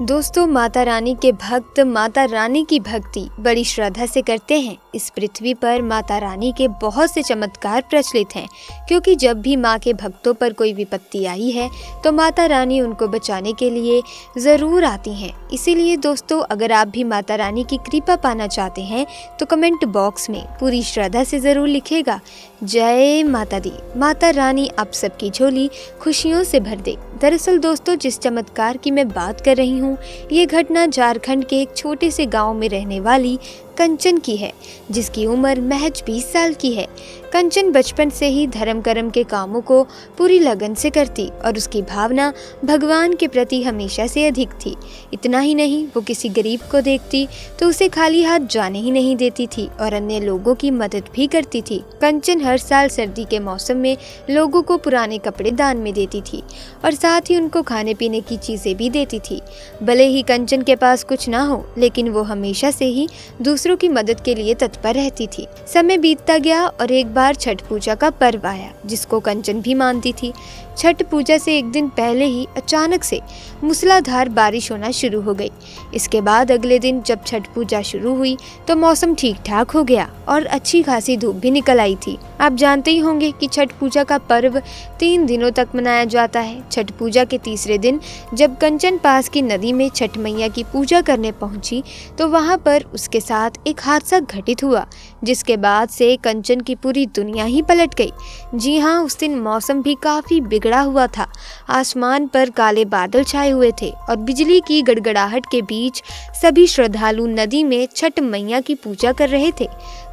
दोस्तों, माता रानी के भक्त माता रानी की भक्ति बड़ी श्रद्धा से करते हैं। इस पृथ्वी पर माता रानी के बहुत से चमत्कार प्रचलित हैं, क्योंकि जब भी माँ के भक्तों पर कोई विपत्ति आई है तो माता रानी उनको बचाने के लिए ज़रूर आती हैं। इसीलिए दोस्तों, अगर आप भी माता रानी की कृपा पाना चाहते हैं तो कमेंट बॉक्स में पूरी श्रद्धा से ज़रूर लिखिएगा, जय माता दी। माता रानी आप सबकी झोली खुशियों से भर दे। दरअसल दोस्तों, जिस चमत्कार की मैं बात कर रही हूँ, ये घटना झारखंड के एक छोटे से गांव में रहने वाली कंचन की है, जिसकी उम्र महज 20 साल की है। कंचन बचपन से ही धर्म कर्म के कामों को पूरी लगन से करती और उसकी भावना भगवान के प्रति हमेशा से अधिक थी। इतना ही नहीं, वो किसी गरीब को देखती तो उसे खाली हाथ जाने ही नहीं देती थी और अन्य लोगों की मदद भी करती थी। कंचन हर साल सर्दी के मौसम में लोगों को पुराने कपड़े दान में देती थी और साथ ही उनको खाने पीने की चीज़ें भी देती थी। भले ही कंचन के पास कुछ ना हो, लेकिन वो हमेशा से ही दूसरों की मदद के लिए तत्पर रहती थी। समय बीतता गया और एक बार छठ पूजा का पर्व आया, जिसको कंचन भी मानती थी। छठ पूजा से एक दिन पहले ही अचानक से मूसलाधार बारिश होना शुरू हो गई। इसके बाद अगले दिन जब छठ पूजा शुरू हुई तो मौसम ठीक ठाक हो गया और अच्छी खासी धूप भी निकल आई थी। आप जानते ही होंगे कि छठ पूजा का पर्व 3 दिनों तक मनाया जाता है। छठ पूजा के तीसरे दिन जब कंचन पास की नदी में छठ मैया की पूजा करने पहुंची तो वहां पर उसके साथ एक हादसा घटित हुआ, जिसके बाद से कंचन की पूरी दुनिया ही पलट गई। जी हाँ, उस दिन मौसम भी काफी बिगड़ा हुआ था। आसमान पर काले बादल छाए हुए थे और बिजली की गड़गड़ाहट के बीच सभी श्रद्धालु नदी में छठ मैया की पूजा कर रहे थे।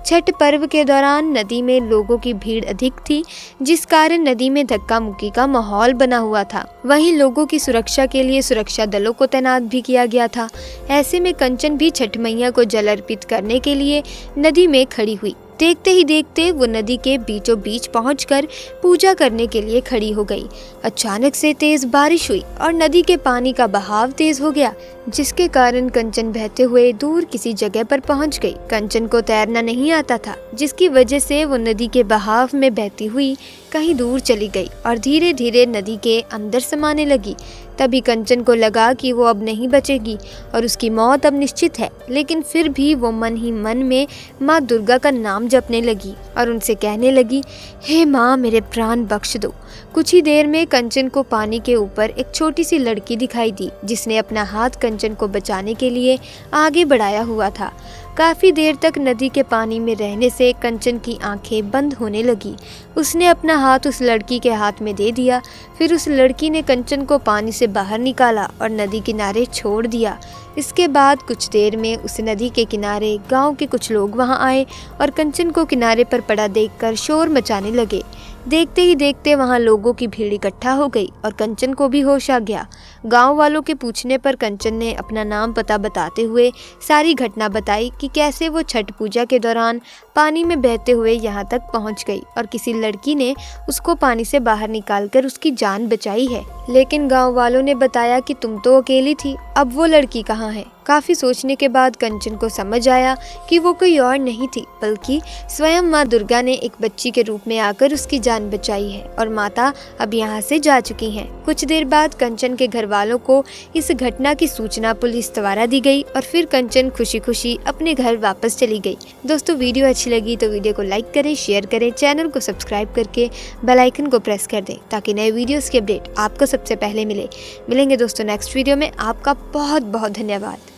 छठ पर्व के दौरान नदी में लोगों की भीड़ अधिक थी, जिस कारण नदी में धक्का मुक्की का माहौल बना हुआ था। वहीं लोगों की सुरक्षा के लिए सुरक्षा दलों को तैनात भी किया गया था। ऐसे में कंचन भी छठ मैया को जल अर्पित करने के लिए नदी में खड़ी हुई। देखते ही देखते वो नदी के बीचों बीच पहुंचकर पूजा करने के लिए खड़ी हो गई। अचानक से तेज बारिश हुई और नदी के पानी का बहाव तेज हो गया, जिसके कारण कंचन बहते हुए दूर किसी जगह पर पहुंच गई। कंचन को तैरना नहीं आता था, जिसकी वजह से वो नदी के बहाव में बहती हुई कहीं दूर चली गई और धीरे धीरे नदी के अंदर समाने लगी। तभी कंचन को लगा कि वो अब नहीं बचेगी और उसकी मौत अब निश्चित है, लेकिन फिर भी वो मन ही मन में माँ दुर्गा का नाम जपने लगी और उनसे कहने लगी, हे माँ, मेरे प्राण बख्श दो। कुछ ही देर में कंचन को पानी के ऊपर एक छोटी सी लड़की दिखाई दी, जिसने अपना हाथ कंचन को बचाने के लिए आगे बढ़ाया हुआ था। काफ़ी देर तक नदी के पानी में रहने से कंचन की आंखें बंद होने लगी। उसने अपना हाथ उस लड़की के हाथ में दे दिया। फिर उस लड़की ने कंचन को पानी से बाहर निकाला और नदी किनारे छोड़ दिया। इसके बाद कुछ देर में उस नदी के किनारे गांव के कुछ लोग वहां आए और कंचन को किनारे पर पड़ा देखकर शोर मचाने लगे। देखते ही देखते वहां लोगों की भीड़ इकट्ठा हो गई और कंचन को भी होश आ गया। गांव वालों के पूछने पर कंचन ने अपना नाम पता बताते हुए सारी घटना बताई कि कैसे वो छठ पूजा के दौरान पानी में बहते हुए यहाँ तक पहुँच गई और किसी लड़की ने उसको पानी से बाहर निकालकर उसकी जान बचाई है। लेकिन गांव वालों ने बताया कि तुम तो अकेली थी, अब वो लड़की कहाँ है। काफी सोचने के बाद कंचन को समझ आया कि वो कोई और नहीं थी, बल्कि स्वयं माँ दुर्गा ने एक बच्ची के रूप में आकर उसकी जान बचाई है और माता अब यहाँ से जा चुकी हैं। कुछ देर बाद कंचन के घर वालों को इस घटना की सूचना पुलिस द्वारा दी गई और फिर कंचन खुशी खुशी अपने घर वापस चली गई। दोस्तों, वीडियो अच्छी लगी तो वीडियो को लाइक करें, शेयर करें, चैनल को सब्सक्राइब करके बेल आइकन को प्रेस कर दें, ताकि नए वीडियोस की अपडेट आपको सबसे पहले मिलेंगे दोस्तों नेक्स्ट वीडियो में। आपका बहुत बहुत धन्यवाद।